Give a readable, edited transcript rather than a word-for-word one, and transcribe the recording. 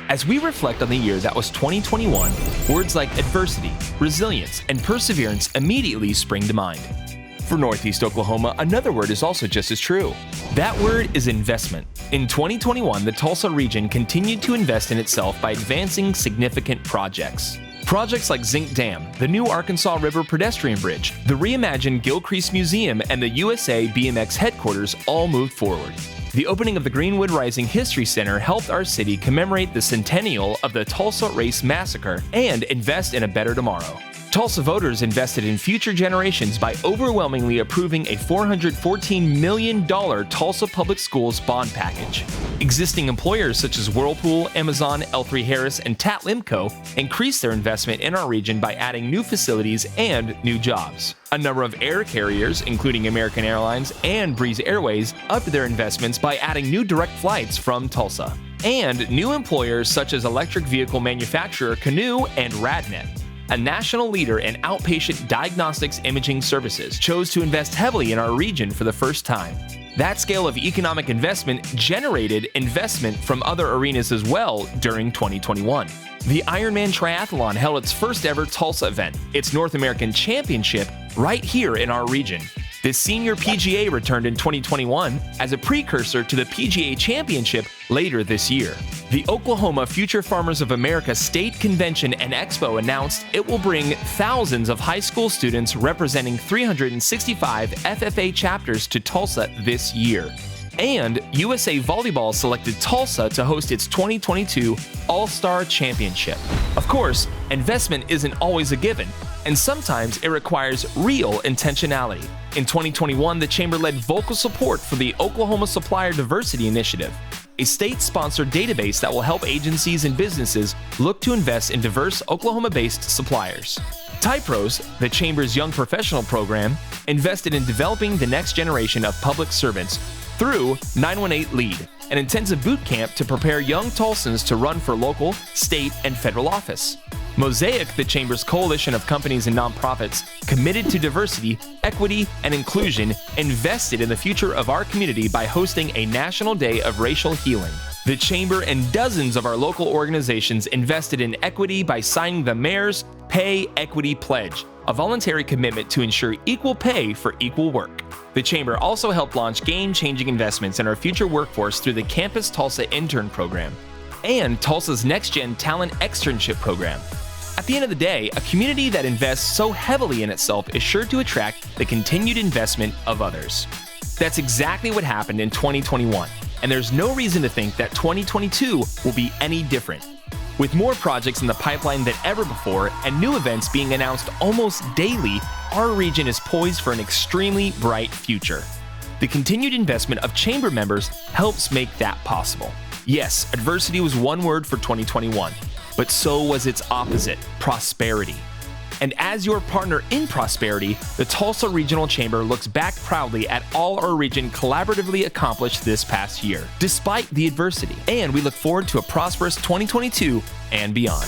As we reflect on the year that was 2021, words like adversity, resilience, and perseverance immediately spring to mind. For Northeast Oklahoma, another word is also just as true. That word is investment. In 2021, the Tulsa region continued to invest in itself by advancing significant projects. Projects like Zinc Dam, the new Arkansas River pedestrian bridge, the reimagined Gilcrease Museum, and the USA BMX headquarters all moved forward. The opening of the Greenwood Rising History Center helped our city commemorate the centennial of the Tulsa Race Massacre and invest in a better tomorrow. Tulsa voters invested in future generations by overwhelmingly approving a $414 million Tulsa Public Schools bond package. Existing employers such as Whirlpool, Amazon, L3Harris, and Tatlimco increased their investment in our region by adding new facilities and new jobs. A number of air carriers, including American Airlines and Breeze Airways, upped their investments by adding new direct flights from Tulsa. And new employers such as electric vehicle manufacturer Canoo and RadNet, a national leader in outpatient diagnostics imaging services, chose to invest heavily in our region for the first time. That scale of economic investment generated investment from other arenas as well during 2021. The Ironman Triathlon held its first ever Tulsa event, its North American Championship, right here in our region. The Senior PGA returned in 2021 as a precursor to the PGA Championship later this year. The Oklahoma Future Farmers of America State Convention and Expo announced it will bring thousands of high school students representing 365 FFA chapters to Tulsa this year. And USA Volleyball selected Tulsa to host its 2022 All-Star Championship. Of course, investment isn't always a given, and sometimes it requires real intentionality. In 2021, the Chamber led vocal support for the Oklahoma Supplier Diversity Initiative, a state-sponsored database that will help agencies and businesses look to invest in diverse Oklahoma-based suppliers. TIPROS, the Chamber's Young Professional Program, invested in developing the next generation of public servants through 918 LEAD, an intensive boot camp to prepare young Tulsans to run for local, state, and federal office. Mosaic, the Chamber's coalition of companies and nonprofits committed to diversity, equity, and inclusion, invested in the future of our community by hosting a National Day of Racial Healing. The Chamber and dozens of our local organizations invested in equity by signing the Mayor's Pay Equity Pledge, a voluntary commitment to ensure equal pay for equal work. The Chamber also helped launch game-changing investments in our future workforce through the Campus Tulsa Intern Program and Tulsa's Next Gen Talent Externship Program. At the end of the day, a community that invests so heavily in itself is sure to attract the continued investment of others. That's exactly what happened in 2021, and there's no reason to think that 2022 will be any different. With more projects in the pipeline than ever before and new events being announced almost daily, our region is poised for an extremely bright future. The continued investment of Chamber members helps make that possible. Yes, adversity was one word for 2021, but so was its opposite, prosperity. And as your partner in prosperity, the Tulsa Regional Chamber looks back proudly at all our region collaboratively accomplished this past year, despite the adversity. And we look forward to a prosperous 2022 and beyond.